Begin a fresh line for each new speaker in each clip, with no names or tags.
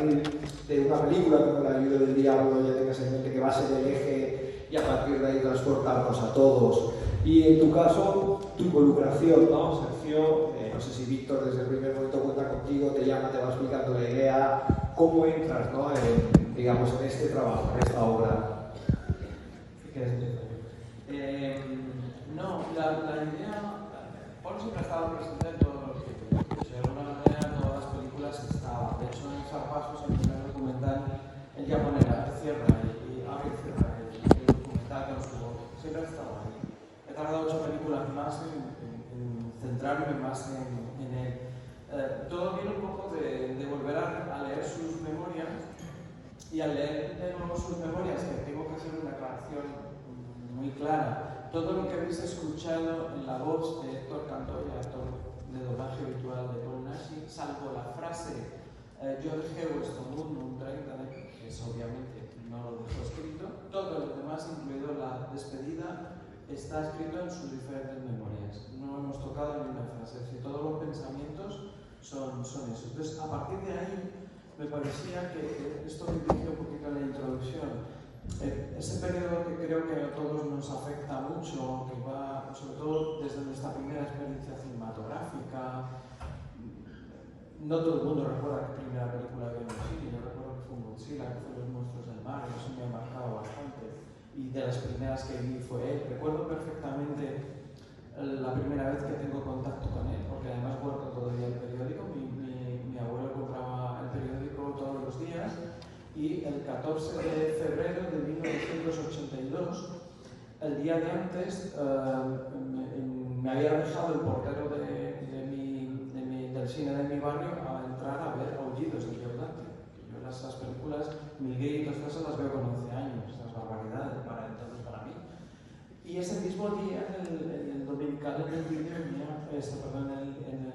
partir de una película como La ayuda del diablo ya tengas en mente que va a ser el eje y a partir de ahí transportarnos a todos. Y en tu caso, tu involucración, ¿no, Sergio? No sé si Víctor desde el primer momento cuenta contigo, te llama, te va explicando la idea, cómo entras, ¿no? Digamos, en este trabajo, en esta obra.
No, la idea, Paul siempre ha estado presente en todos los proyectos, de alguna manera en todas las películas estaba. De hecho, en Zarpazos, el primer documental, él ya pone la cierra y abre y cierra el documental con su voz. Siempre ha estado ahí. He tardado 8 películas más en centrarme más en él. Todo viene un poco de volver a leer sus memorias, y al leer de nuevo sus memorias, que tengo que hacer una aclaración muy clara, todo lo que habéis escuchado en la voz de Héctor Cantoya, actor de doblaje habitual de Paul Naschy, salvo la frase yo dejé vuestro mundo un 30 de que es obviamente no lo dejó escrito, todo lo demás, incluido la despedida, está escrito en sus diferentes memorias. No hemos tocado ni una frase, es decir, todos los pensamientos son eso. Entonces, a partir de ahí, me parecía que esto que dije un poquito en la introducción, ese periodo que creo que a todos nos afecta mucho, que va sobre todo desde nuestra primera experiencia cinematográfica. No todo el mundo recuerda qué primera película vio en el cine. Yo recuerdo que fue un Godzilla, que fue Los monstruos del mar, y eso me ha marcado bastante. Y de las primeras que vi fue él. Recuerdo perfectamente la primera vez que tengo contacto con él, porque además guardo todavía el periódico. Mi abuelo compraba el periódico todos los días, y el 14 de febrero de 1982, el día de antes, me había dejado el portero del cine de mi barrio a entrar a ver Aullidos de Violante. Yo esas películas, Miguel y todas esas las veo con 11 años, esas barbaridades para entonces para mí. Y ese mismo día, en el dominical, en el vídeo, en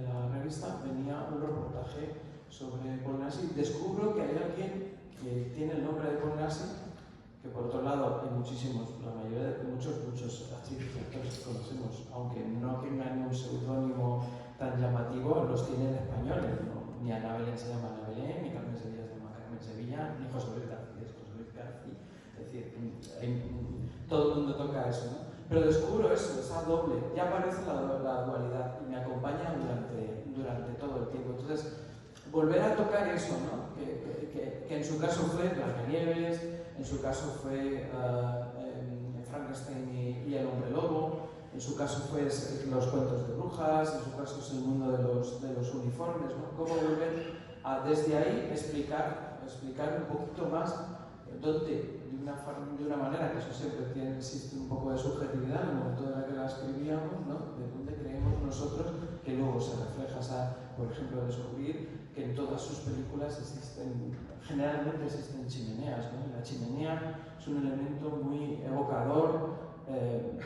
la revista, venía un reportaje sobre Paul Naschy. Descubro que hay alguien que tiene el nombre de Paul Naschy, que por otro lado hay muchísimos, la mayoría de muchos actrices y actores que conocemos, aunque no tengan un seudónimo tan llamativo, los tienen españoles, ¿no? Ni Ana Belén se llama Ana Belén, ni Carmen Sevilla se llama Carmen Sevilla, ni José Luis García es José Luis García. Es decir, todo el mundo toca eso, ¿no? Pero descubro eso, esa doble, ya aparece la dualidad y me acompaña durante todo el tiempo. Entonces, volver a tocar eso, ¿no? Que en su caso fue Blancanieves, en su caso fue Frankenstein y el hombre lobo, en su caso fue los cuentos de brujas, en su caso es el mundo de los uniformes, ¿no? Cómo volver a desde ahí explicar un poquito más dónde, de una manera que eso siempre existe un poco de subjetividad en el momento en el que la escribíamos, ¿no? De dónde creemos nosotros que luego se refleja, por ejemplo, descubrir que en todas sus películas generalmente existen chimeneas, ¿no? Y la chimenea es un elemento muy evocador,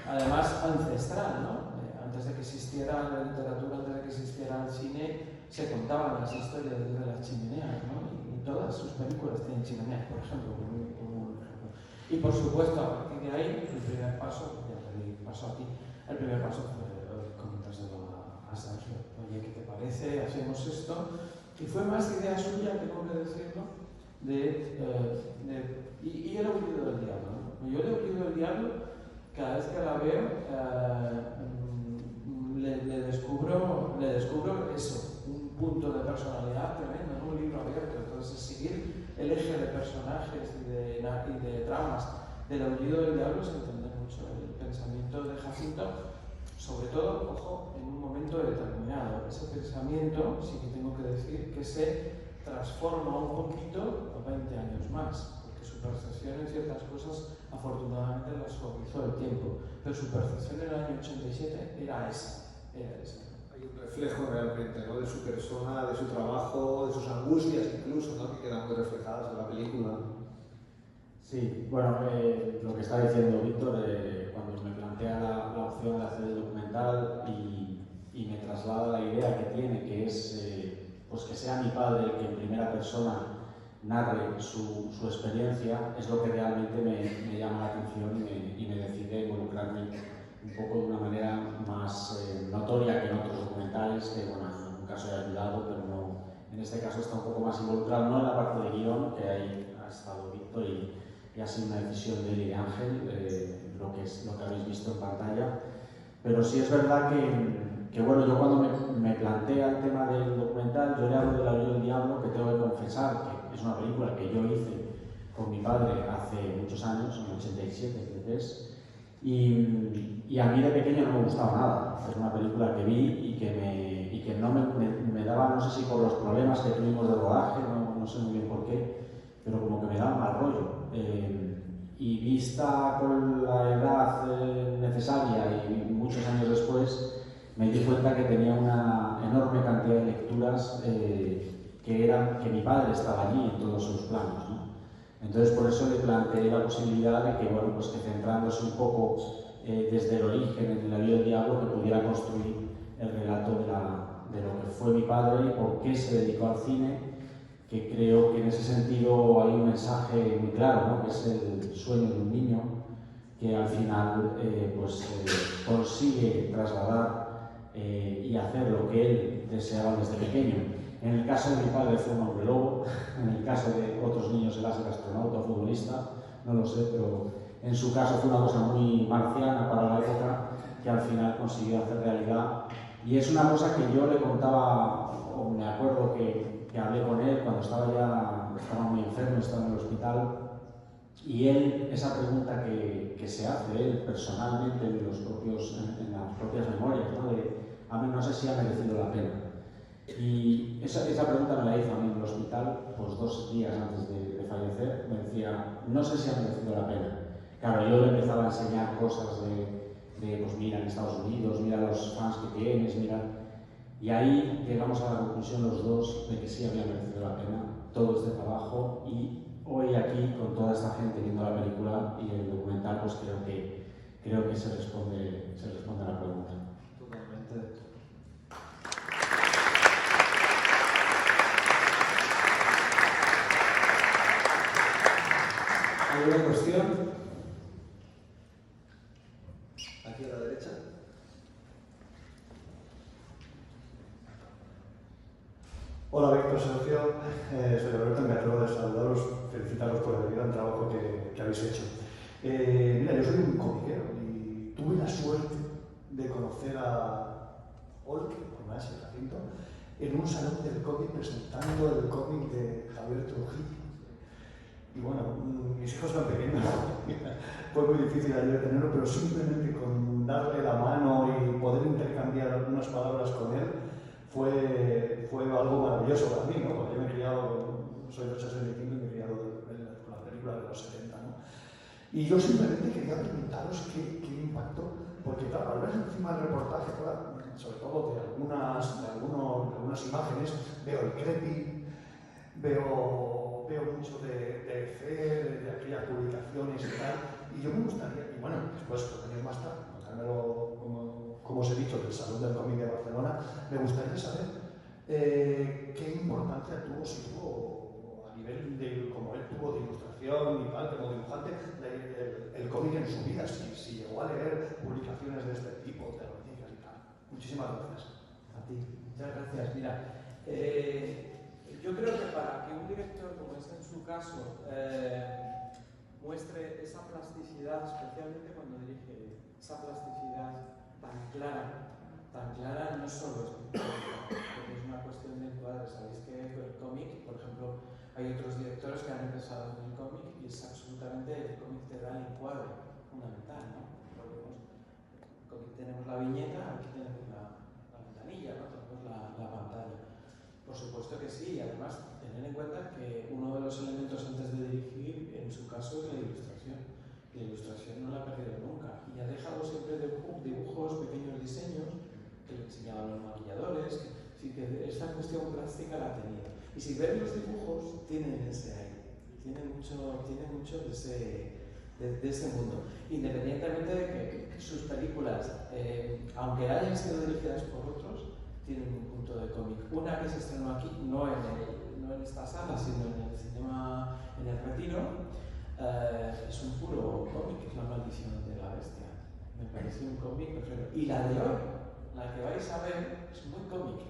además ancestral, ¿no? Antes de que existiera la literatura, antes de que existiera el cine, se contaban las historias desde las chimeneas, ¿no? Y todas sus películas tienen chimeneas, por ejemplo, como un ejemplo. Y por supuesto, a partir de ahí, el primer paso, ya te di paso a ti, el primer paso fue comentárselo a Sergio. Oye, ¿qué te parece? Hacemos esto. Y fue más idea suya, tengo que decirlo, y el Aullido del diablo, ¿no? Yo el Aullido del diablo, cada vez que la veo, le descubro eso, un punto de personalidad tremendo, ¿no? Un libro abierto. Entonces, seguir el eje de personajes y de tramas del Aullido del diablo es entender mucho el pensamiento de Jacinto, sobre todo, ojo, en un momento determinado. Ese pensamiento, sí que tengo que decir, que se transforma un poquito a 20 años más, porque su percepción en ciertas cosas afortunadamente la suavizó el tiempo, pero su percepción en el año 87 era esa.
Hay un reflejo realmente, ¿no? De su persona, de su trabajo, de sus angustias incluso, ¿no? Que quedan muy reflejadas en la película.
Sí, bueno, lo que está diciendo Víctor, cuando me plantea la opción de hacer el documental y me traslada la idea que tiene, que es pues que sea mi padre el que en primera persona narre su experiencia, es lo que realmente me llama la atención y me decide involucrarme un poco de una manera más notoria que en otros documentales, que bueno, en algún caso he ayudado, pero en este caso está un poco más involucrado, no en la parte de guión, que ahí ha estado Víctor y ha sido una decisión de él y de Ángel, lo que habéis visto en pantalla. Pero sí es verdad que bueno, yo cuando me plantea el tema del documental, yo le hablo de La Orilla del Diablo, que tengo que confesar que es una película que yo hice con mi padre hace muchos años, en el 87, creo que es, y a mí de pequeño no me gustaba nada. Es una película que vi y que no me daba, no sé si por los problemas que tuvimos de rodaje, no sé muy bien por qué, pero como que me daba mal rollo. Y vista con la edad necesaria y muchos años después, me di cuenta que tenía una enorme cantidad de lecturas que mi padre estaba allí en todos sus planos, ¿no? Entonces por eso le planteé la posibilidad de que, bueno, pues que centrándose un poco desde el origen en La Vida del Diablo, que pudiera construir el relato de lo que fue mi padre y por qué se dedicó al cine, que creo que en ese sentido hay un mensaje muy claro, ¿no? Que es el sueño de un niño que al final consigue trasladar y hacer lo que él deseaba desde pequeño. En el caso de mi padre fue un hombre lobo, en el caso de otros niños él ser astronauta o futbolista, no lo sé, pero en su caso fue una cosa muy marciana para la época que al final consiguió hacer realidad. Y es una cosa que yo le contaba, o me acuerdo que hablé con él cuando estaba muy enfermo, estaba en el hospital, y él, esa pregunta que se hace él personalmente en las propias memorias, ¿no? A mí no sé si ha merecido la pena. Y esa pregunta me la hizo a mí en el hospital, pues 2 días antes de fallecer. Me decía, no sé si ha merecido la pena. Claro, yo le empezaba a enseñar cosas pues mira, en Estados Unidos, mira los fans que tienes, mira. Y ahí llegamos a la conclusión los dos de que sí había merecido la pena todo este trabajo, y hoy aquí, con toda esta gente viendo la película y el documental, pues creo que se responde a la pregunta.
Totalmente. ¿Alguna cuestión? Aquí a la derecha.
Hola Víctor, Sergio, soy Alberto, me atrevo de saludaros, felicitaros por el gran trabajo que habéis hecho. Mira, yo soy un comiquero y tuve la suerte de conocer a Olke, por más el Jacinto, en un salón del cómic presentando el cómic de Javier Trujillo. Y bueno, mis hijos eran pequeños, fue muy difícil ayer tenerlo, pero simplemente con darle la mano y poder intercambiar algunas palabras con él fue algo maravilloso para mí, ¿no? Porque yo me he criado, soy de 65 y me he criado con la película de los 70, ¿no? Y yo simplemente quería preguntaros qué impacto, porque claro, al ver encima del reportaje, sobre todo de algunas imágenes, veo el creepy, veo mucho de FER, de aquellas publicaciones y tal, y yo me gustaría, y bueno, después, 2 años más tarde, contármelo como os he dicho, del Salón del Cómic de Barcelona, me gustaría saber qué importancia tuvo a nivel de, como él tuvo de ilustración y tal, como dibujante, el cómic en su vida, si llegó a leer publicaciones de este tipo, de noticias y tal. Muchísimas gracias.
A ti, muchas gracias. Mira, yo creo que para que un director, como es en su caso, muestre esa plasticidad, especialmente cuando dirige, esa plasticidad tan clara no solo es porque es una cuestión de encuadre. Sabéis que el cómic, por ejemplo, hay otros directores que han empezado en el cómic y es absolutamente, el cómic te da el encuadre fundamental, ¿no? El cómic tenemos la viñeta, aquí tenemos la ventanilla, ¿no? Tenemos la pantalla. Por supuesto que sí, y además tener en cuenta que uno de los elementos antes de dirigir, en su caso, es la ilustración. La ilustración no la ha perdido nunca y ha dejado siempre dibujos, pequeños diseños que le enseñaban los maquilladores, que esta cuestión plástica la ha tenido. Y si ven los dibujos, tienen ese aire, tienen mucho de ese mundo. Independientemente de que sus películas, aunque hayan sido dirigidas por otros, tienen un punto de cómic. Una que se estrenó aquí, no en esta sala, sino en el cinema, en el Retiro, es un puro cómic, es La Maldición de la Bestia. Me parece un cómic perfecto. Y la de hoy, la que vais a ver, es muy cómic.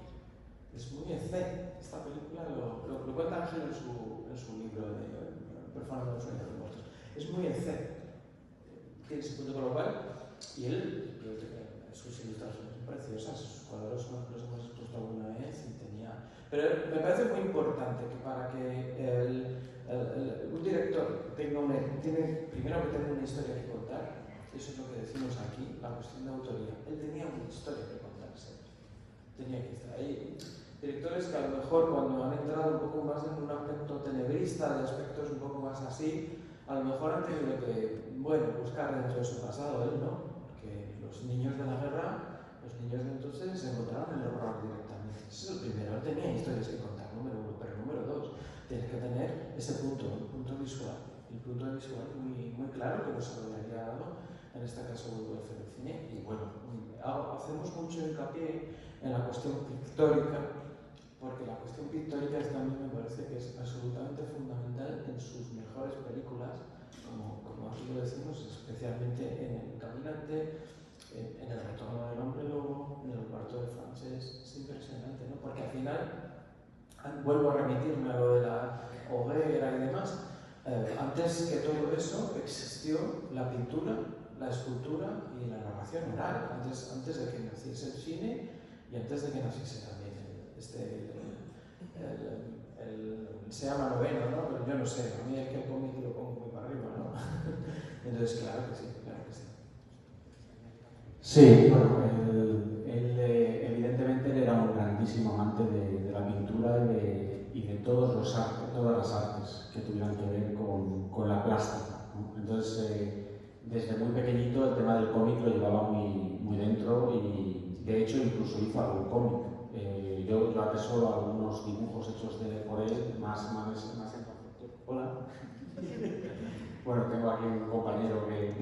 Es muy EC. Esta película lo cuenta Ángel en su libro de Performance de los Sueños de los Muertos. Es muy EC. Tiene ese punto, con lo cual, y él, sus ilustraciones son preciosas, sus cuadros los hemos expuesto alguna vez y tenía... Pero me parece muy importante que para que un director tiene primero que tener una historia que contar, eso es lo que decimos aquí, la cuestión de autoría. Él tenía una historia que contarse, tenía que estar ahí. Directores que a lo mejor cuando han entrado un poco más en un aspecto tenebrista, de aspectos un poco más así, a lo mejor han tenido que, buscar dentro de su pasado, él no, porque los niños de la guerra, los niños de entonces se encontraron en el horror directamente. Ese es el primero, él tenía historias que contar, número uno, pero número dos, tienes que tener ese punto, el punto visual muy, muy claro que nos habría dado, en este caso Woodward del cine, y hacemos mucho hincapié en la cuestión pictórica, porque la cuestión pictórica también me parece que es absolutamente fundamental en sus mejores películas, como aquí lo decimos, especialmente en El Caminante, en El Retorno del Hombre Lobo, en El Cuarto del Francés. Es impresionante, ¿no? Porque al final, vuelvo a remitirme a lo de la hoguera y demás, antes que todo eso existió la pintura, la escultura y la narración oral, antes de que naciese el cine y antes de que naciese también se llama noveno, ¿no? Pero yo no sé, a mí es que el cómic lo pongo muy para arriba, ¿no? Entonces, claro que sí, claro que sí.
Sí, bueno, evidentemente él era un grandísimo amante de la pintura y de todas las artes que tuvieran que ver con la plástica, ¿no? Entonces, desde muy pequeñito el tema del cómic lo llevaba muy, muy dentro y de hecho incluso hizo algún cómic. Yo atesoro algunos dibujos hechos por él, más en concepto. Hola. Bueno, tengo aquí un compañero que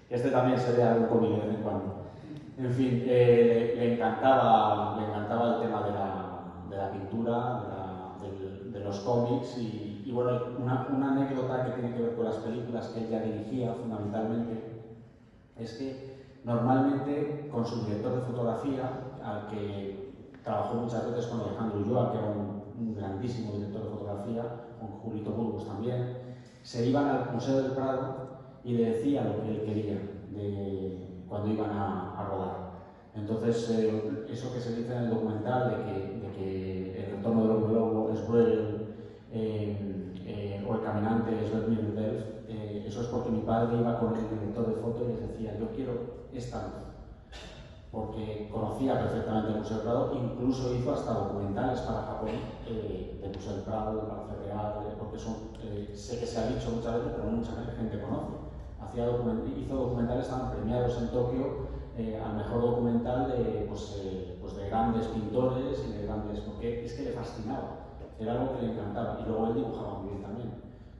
este también se ve algún cómic de vez en cuando. En fin, le encantaba el tema de la pintura, de los cómics y bueno, una anécdota que tiene que ver con las películas que él ya dirigía fundamentalmente es que normalmente con su director de fotografía, al que trabajó muchas veces con Alejandro Ulloa, que era un grandísimo director de fotografía, con Julito Burgos también, se iban al Museo del Prado y le decía lo que él quería cuando iban a rodar. Entonces, eso que se dice en el documental de que El Retorno del Hombre Lobo es Bruegel o El Caminante es Vermeer Delft, eso es porque mi padre iba con el director de foto y les decía, yo quiero esta luz, porque conocía perfectamente el Museo del Prado, incluso hizo hasta documentales para Japón del Museo del Prado, del Palacio Real, porque sé que se ha dicho muchas veces, pero mucha gente conoce. Hizo documentales, estaban premiados en Tokio al mejor documental de grandes pintores y de grandes, porque es que le fascinaba, era algo que le encantaba, y luego él dibujaba muy bien también,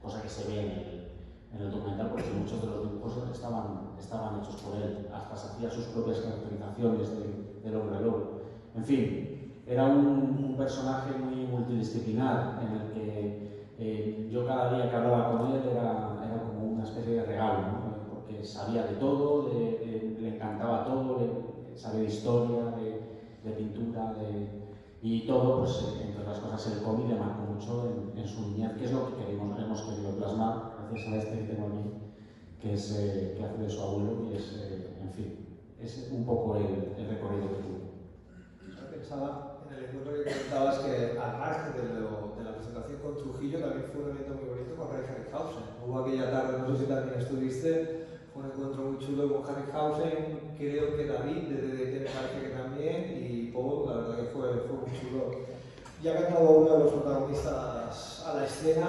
cosa que se ve en el documental, porque muchos de los dibujos estaban hechos por él, hasta se hacía sus propias caracterizaciones del hombre lobo. En fin, era un personaje muy multidisciplinar, en el que yo cada día que hablaba con él era como una especie de regalo, ¿no? Porque sabía de todo, le encantaba todo, sabía de historia, de pintura, y todo, pues entre otras cosas el cómic le marcó mucho en su niñez, que es lo que hemos querido plasmar, gracias a este que tengo aquí, que hace de su abuelo, y en fin, es un poco el recorrido que tuve.
Yo pensaba en el encuentro que comentabas que al margen de la presentación con Trujillo también fue un evento muy bonito con Ray Harryhausen. Hubo aquella tarde, no sé si también estuviste, fue un encuentro muy chulo con Harryhausen, creo que David de DDT me parece que también, y Paul, la verdad que fue muy chulo. Ya que ha entrado uno de los protagonistas a la escena,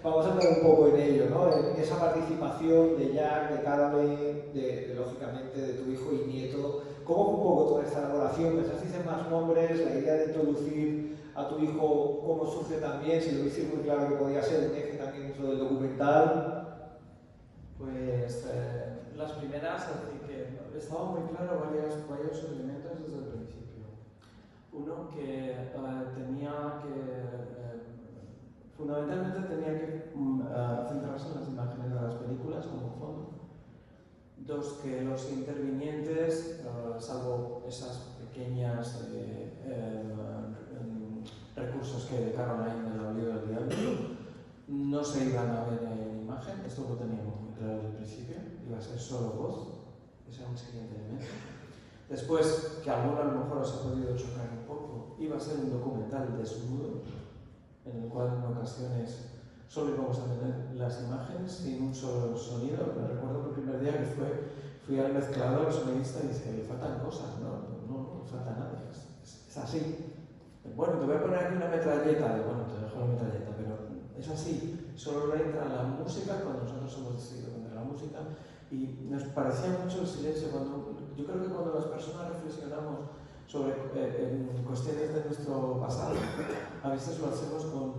vamos a entrar un poco en ello, ¿no? En esa participación de Jack, de Carmen, lógicamente de tu hijo y nieto. ¿Cómo fue un poco toda esta elaboración? ¿Pensasteis en más nombres? ¿La idea de introducir a tu hijo cómo surge también? Si lo viste muy claro que podía ser un eje también dentro del documental.
Pues las primeras, así que estaba muy claro varios elementos desde el principio. Uno que fundamentalmente tenía que centrarse en las imágenes de las películas como fondo. Dos, que los intervinientes, salvo esas pequeñas iba a ser solo voz, ese era un siguiente elemento. Después, que alguno a lo mejor os ha podido chocar un poco, iba a ser un documental desnudo, en el cual en ocasiones solo íbamos a tener las imágenes sin un solo sonido. Me recuerdo que el primer día que fui al mezclador, sonidista, y dice, le faltan cosas, no falta nada, es así. Bueno, te voy a poner aquí una metralleta, bueno, te dejo la metralleta, pero es así, solo entra la música cuando nosotros hemos decidido poner la música, y nos parecía mucho el silencio yo creo que cuando las personas reflexionamos sobre cuestiones de nuestro pasado, a veces lo hacemos o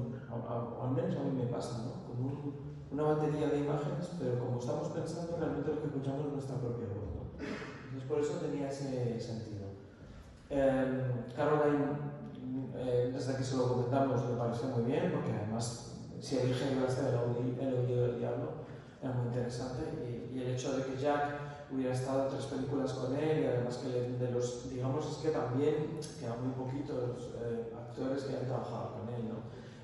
al menos a mí me pasa, ¿no? Con una batería de imágenes, pero como estamos pensando, realmente lo que escuchamos es nuestra propia voz, ¿no? Entonces por eso tenía ese sentido. Caroline, desde que se lo comentamos, le pareció muy bien, porque además, si elige iba a ser el oído del diablo, era muy interesante, y el hecho de que Jack hubiera estado en 3 películas con él, y además que digamos, es que también quedan muy poquitos actores que han trabajado con él, ¿no?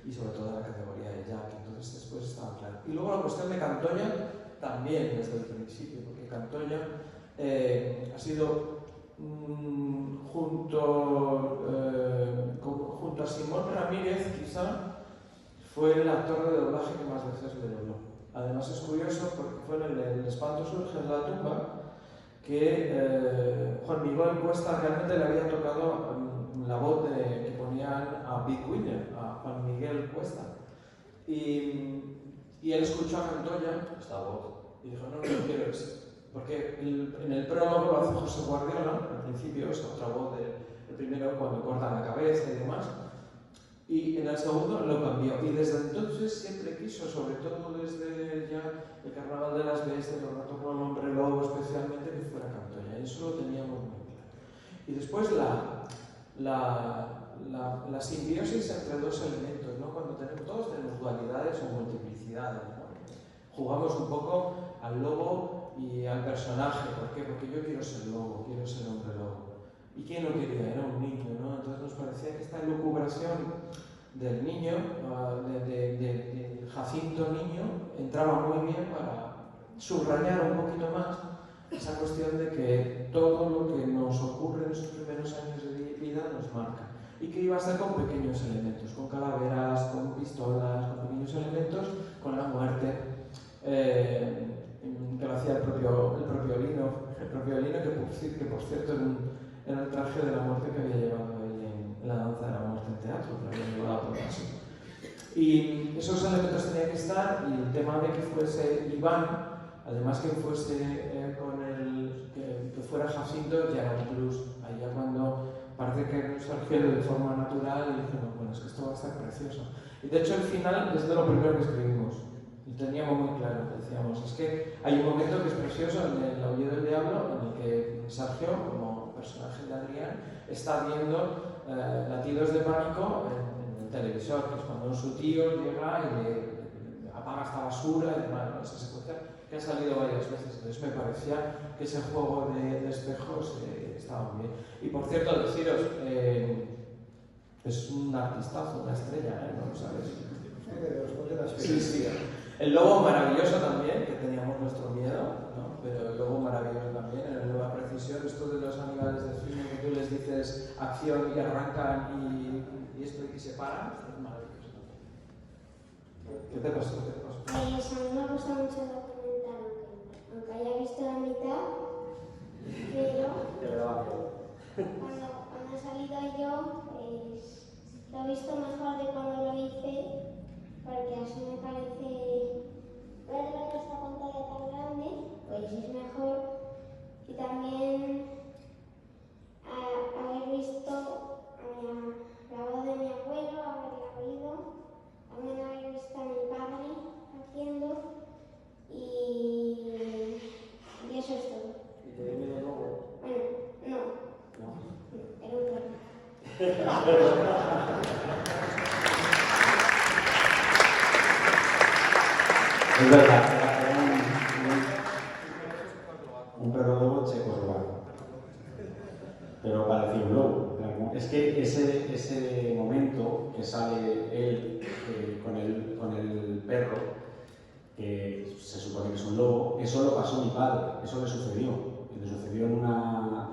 Y sobre todo en la categoría de Jack, entonces después estaba claro. Y luego la cuestión de Cantoya, también desde el principio, porque Cantoya ha sido junto a Simón Ramírez, quizá, fue el actor de doblaje que más veces le dobló. Además es curioso porque fue en el Espanto surge en la tumba que Juan Miguel Cuesta realmente le había tocado la voz que ponían a Big Winner, a Juan Miguel Cuesta. Y él escuchó a Cantoya, esta voz, y dijo, no quiero eso. Porque en el prólogo lo hace José Guardiola, al principio es otra voz del primero cuando cortan la cabeza y demás. Y en el segundo lo cambió, y desde entonces siempre quiso, sobre todo desde ya el Carnaval de las Bestias, el rato con el Hombre Lobo especialmente, que fuera Cantoya, y eso lo teníamos muy claro. Y después la simbiosis entre 2 elementos, ¿no? Cuando todos tenemos dualidades o multiplicidades, ¿no? Jugamos un poco al lobo y al personaje. ¿Por qué? Porque yo quiero ser lobo, quiero ser hombre lobo. ¿Y quién lo quería? Era un niño, ¿no? Entonces nos parecía que esta elucubración del niño, de Jacinto niño, entraba muy bien para subrayar un poquito más esa cuestión de que todo lo que nos ocurre en esos primeros años de vida nos marca. Y que iba a ser con pequeños elementos, con calaveras, con pistolas, con pequeños elementos, con la muerte, que lo hacía el propio Lino, que por cierto era el traje de la muerte que había llevado él en la danza de la muerte en teatro, que lo había llevado por así. Y esos elementos tenían que estar, y el tema de que fuese Iván, además que fuese que fuera Jacinto, ya era un plus. Ahí ya cuando parece que surgió de forma natural, y dije, bueno, es que esto va a estar precioso. Y de hecho el final es de lo primero que escribimos. Lo teníamos muy claro, decíamos, es que hay un momento que es precioso en el Aullido del Diablo, en el que Sergio, como personaje de Adrián, está viendo latidos de pánico en el televisor, que es cuando su tío llega y le apaga esta basura y demás, ¿no? Esa secuencia que ha salido varias veces. Entonces me parecía que ese juego de espejos estaba muy bien. Y por cierto, deciros, es un artistazo, una estrella, ¿no lo sabes? Sí. El lobo maravilloso también, que teníamos nuestro miedo, ¿no? Pero el lobo maravilloso también, en la nueva precisión, esto de los animales de cine que tú les dices acción y arrancan y esto y se paran, es maravilloso. ¿Qué te pasó?
A mí me gusta mucho el documental, aunque haya visto la mitad, pero cuando he salido yo, pues lo he visto mejor de cuando lo hice, porque así me parece, verlo en esta pantalla tan grande, pues es mejor. Y también haber visto la voz de mi abuelo, haberla oído, también haber visto a mi padre haciendo, y eso es todo.
¿Y te dio miedo luego?
Bueno, no. Era un perro.
Es verdad, era un perro lobo checoslovaco, pero parecía un lobo. Es que ese momento que sale él con el perro, que se supone que es un lobo. Eso lo pasó mi padre, eso le sucedió. Le sucedió en una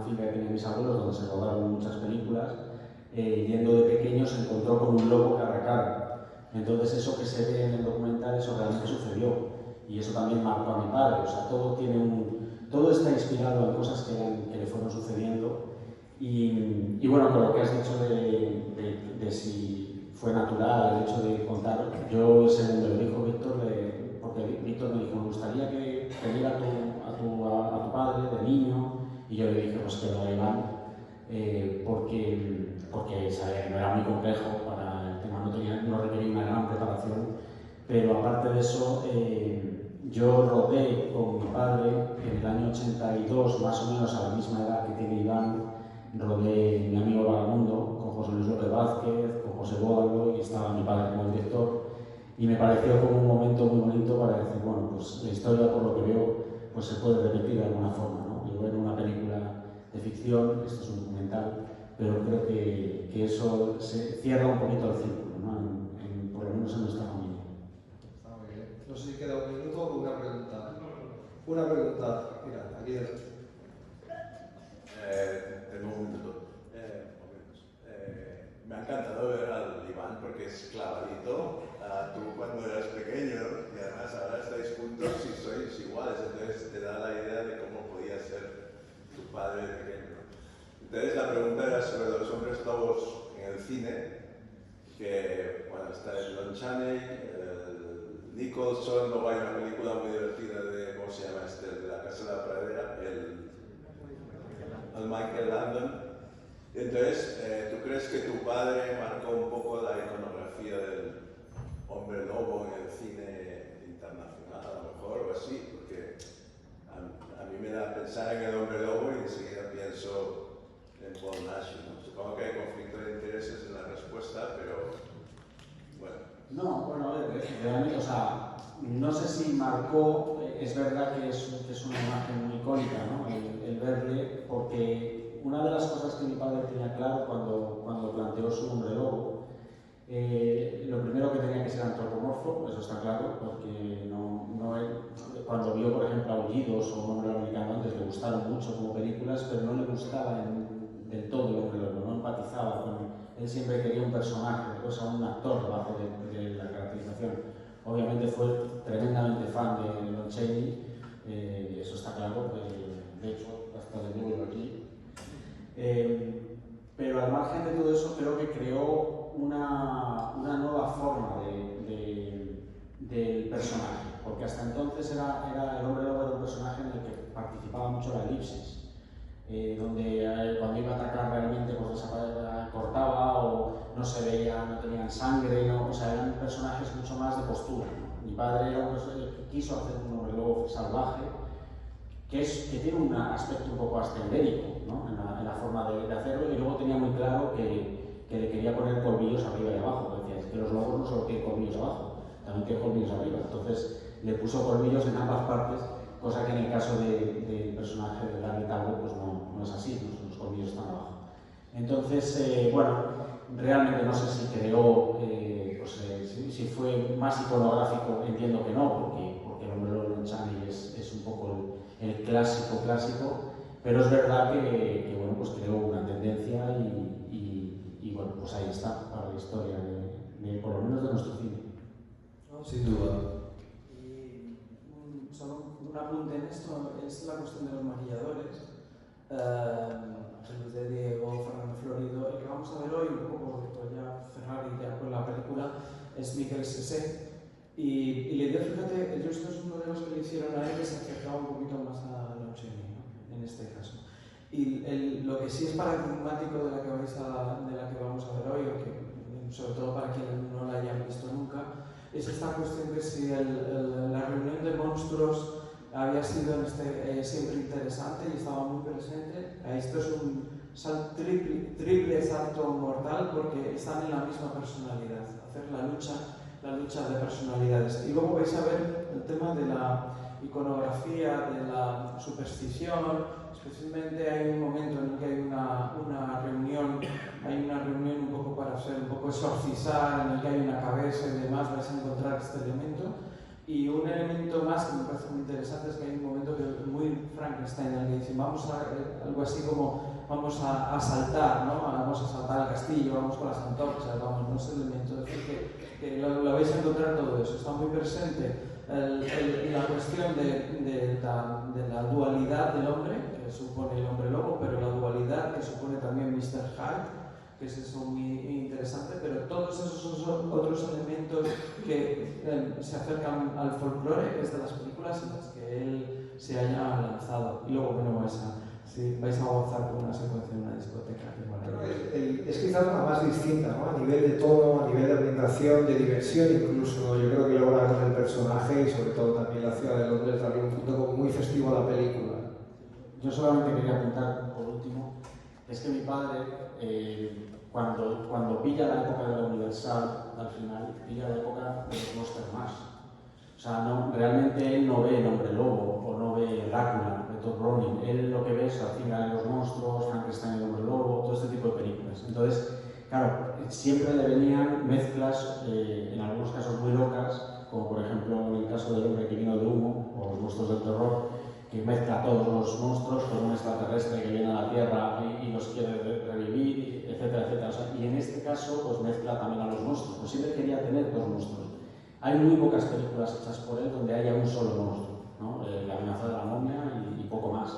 finca que tenían mis abuelos, donde se rodaron muchas películas. Yendo de pequeño se encontró con un lobo cara a cara. Entonces eso que se ve en el documental, eso realmente sucedió. Y eso también marcó a mi padre. O sea, todo está inspirado en cosas que le fueron sucediendo. Y bueno, con lo que has dicho de si fue natural el hecho de contar, yo según me lo dijo Víctor, porque Víctor me dijo, me gustaría que viera a tu padre de niño, y yo le dije pues que lo era Iván, porque sabía que no era muy complejo para el tema, no requería una gran preparación, pero aparte de eso, yo rodé con mi padre en el año 82, más o menos a la misma edad que tiene Iván. Rodé Mi amigo vagabundo con José Luis López Vázquez, con José Bódalo, y estaba mi padre como director, y me pareció como un momento muy bonito para decir, bueno, pues la historia, por lo que veo, pues se puede repetir de alguna forma, ¿no? Yo en una película de ficción, esto es un documental, pero creo que eso se cierra un poquito el círculo, ¿no? Por lo menos en nuestra familia.
Está muy bien. No sé si queda un minuto o una pregunta. Una pregunta, mira, aquí delante.
Tengo un minuto. Me ha encantado ver al Iván porque es clavadito. Tú cuando eras pequeño, y además ahora estáis juntos y sois iguales, entonces te da la idea de cómo podía ser tu padre de pequeño. Entonces la pregunta era sobre los hombres lobos en el cine, que bueno, está el Lon Chaney, el Nicholson, luego hay una película muy divertida de, ¿cómo se llama este? De La Casa de la Pradera, el Michael Landon. Entonces, ¿tú crees que tu padre marcó un poco la iconografía del hombre lobo en el cine internacional, a lo mejor, o así? Porque a mí me da pensar en el hombre lobo y enseguida pienso en Paul Nash, ¿no? Supongo que hay conflicto de intereses en la respuesta, pero bueno.
No, bueno, a ver, realmente, o sea, no sé si marcó, es verdad que es una imagen muy icónica, ¿no? El verle, porque una de las cosas que mi padre tenía claro cuando planteó su hombre lobo, lo primero que tenía que ser antropomorfo, eso está claro, porque cuando vio, por ejemplo, Aullidos o Un hombre americano antes, le gustaron mucho como películas, pero no le gustaba del todo el hombre lobo, no empatizaba con él. Él siempre quería un personaje, o sea, un actor debajo de la caracterización. Obviamente fue tremendamente fan de Lon Chaney, eso está claro, de hecho, hasta le digo aquí. Pero al margen de todo eso, creo que creó una nueva forma del personaje, porque hasta entonces el hombre lobo era un personaje en el que participaba mucho la elipsis, donde cuando iba a atacar realmente pues cortaba o no se veía, no tenían sangre, ¿no? O sea, eran personajes mucho más de postura, ¿no? Mi padre era un personaje que quiso hacer un hombre lobo salvaje, que tiene un aspecto un poco ascendérico, ¿no? en la forma de hacerlo, y luego tenía muy claro que le quería poner colmillos arriba y abajo, porque decía, es que los lobos no solo tienen colmillos abajo, también tienen colmillos arriba, entonces le puso colmillos en ambas partes, cosa que en el caso del personaje de Larry Talbot pues no es así, los colmillos están abajo. Entonces, bueno, realmente no sé si creó, si fue más iconográfico, entiendo que no, porque el hombre lobo de Lon Chaney es un poco el clásico, pero es verdad que bueno, pues creó una tendencia y bueno, pues ahí está para la historia por lo menos de nuestro cine.
No, sin duda.
Y solo un apunte en esto, es la cuestión de los maquilladores. Luis de Diego, Fernando Florido, el que vamos a ver hoy, un poco por ya cerrar y ya con la película, es Miquel Sesé. Y la idea, fíjate, yo esto es uno de los que le hicieron a él que se acercaba un poquito más a Lon Chaney, ¿no? En este caso. Y lo que sí es paradigmático de la que vamos a ver hoy, o que, sobre todo para quienes no la hayan visto nunca, es esta cuestión de si la reunión de monstruos había sido siempre interesante y estaba muy presente. Esto es un triple salto mortal porque están en la misma personalidad, hacer la lucha de personalidades. Y luego vais a ver el tema de la iconografía, de la superstición. Especialmente hay un momento en el que hay una reunión un poco para hacer un poco exorcizar, en el que hay una cabeza y demás, vais a encontrar este elemento. Y un elemento más que me parece muy interesante es que hay un momento que muy Frankenstein, en el que dicen vamos a algo así como vamos a saltar, ¿no? Vamos a saltar al castillo, vamos con las antorchas, vamos, no sé, elementos, es decir, que lo vais a encontrar todo eso, está muy presente la cuestión de la dualidad del hombre, que supone el hombre lobo, pero la dualidad que supone también Mr. Hyde, que es eso muy interesante, pero todos esos otros elementos que se acercan al folclore, que es de las películas en las que él se haya lanzado. Y luego, bueno, vais a gozar con una secuencia en una discoteca.
Es quizás una más distinta, ¿no? A nivel de tono, a nivel de ambientación, de diversión incluso, ¿no? Yo creo que logra con el personaje y sobre todo también la ciudad de Londres darle un punto como muy festivo a la película.
Yo solamente quería apuntar, por último, es que mi padre, cuando pilla la época de la Universal, al final, pilla la época de los Monster Mash. O sea, realmente él no ve el Hombre Lobo o no ve Drácula de Todd Browning. Él lo que ve es al final los monstruos, Frankenstein, el Hombre Lobo, todo este tipo de películas. Entonces, claro, siempre le venían mezclas, en algunos casos muy locas, como por ejemplo en el caso del Hombre que vino de humo, o los monstruos del terror, que mezcla a todos los monstruos con un extraterrestre que viene a la Tierra y los quiere revivir, etcétera, etcétera. O sea, y en este caso, pues mezcla también a los monstruos. Pues siempre quería tener dos monstruos. Hay muy pocas películas hechas por él donde haya un solo monstruo, ¿no? La amenaza de la momia y poco más.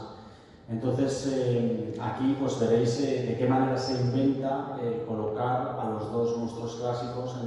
Entonces, aquí pues veréis de qué manera se inventa colocar a los dos monstruos clásicos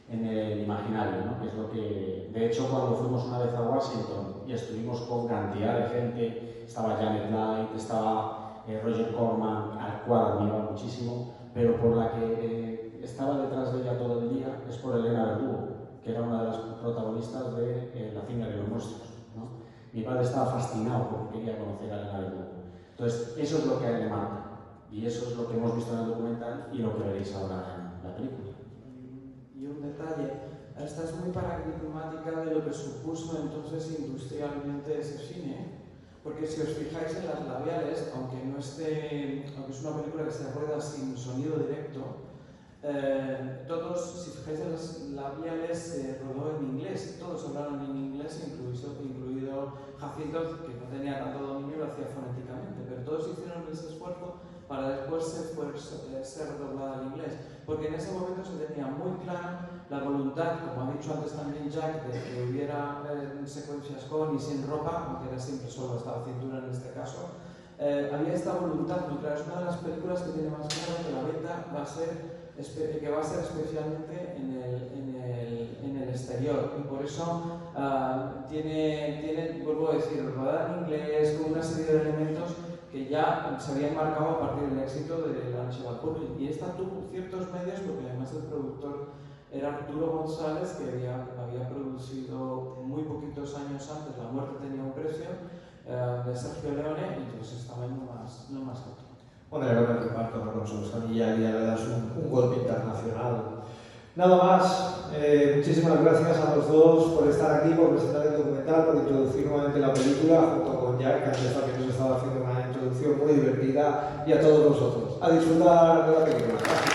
en el imaginario, ¿no? Que es lo que, de hecho, cuando fuimos una vez a Washington y estuvimos con cantidad de gente, estaba Janet Leigh, estaba Roger Corman, al cual admiraba muchísimo, pero por la que estaba detrás de ella todo el día es por Elena Verdugo, que era una de las protagonistas de La finga de los monstruos, ¿no? Mi padre estaba fascinado porque quería conocer a Elena Verdugo. Entonces, eso es lo que a él le marca, y eso es lo que hemos visto en el documental y lo que veréis ahora en la película.
Y un detalle, esta es muy paradigmática de lo que supuso entonces industrialmente ese cine, porque si os fijáis en las labiales, aunque es una película que se rueda sin sonido directo, todos, si fijáis en las labiales, se rodó en inglés, todos hablaron en inglés, incluido Jacinto, que no tenía tanto dominio, lo hacía fonéticamente, pero todos hicieron ese esfuerzo para después ser doblada al inglés, porque en ese momento se tenía muy clara la voluntad, como ha dicho antes también Jack, de que hubiera secuencias con y sin ropa, aunque era siempre solo hasta la cintura en este caso. Había esta voluntad muy clara. Es una de las películas que tiene más claro que la beta va a ser especialmente en el exterior, y por eso tiene, vuelvo a decir, rodada en inglés, con una serie de elementos que ya se habían marcado a partir del éxito de la noche Public. Y esta tuvo ciertos medios, porque además el productor era Arturo González, que había producido muy poquitos años antes La muerte tenía un precio, de Sergio Leone, y entonces estaba en lo más alto.
Bueno, era el reparto con Solsón y ya le das un golpe internacional. Nada más, muchísimas gracias a los dos por estar aquí, por presentar el documental, por introducir nuevamente la película, junto con Jack, que antes también nos estaba haciendo una introducción muy divertida, y a todos vosotros. A disfrutar de la película. Gracias.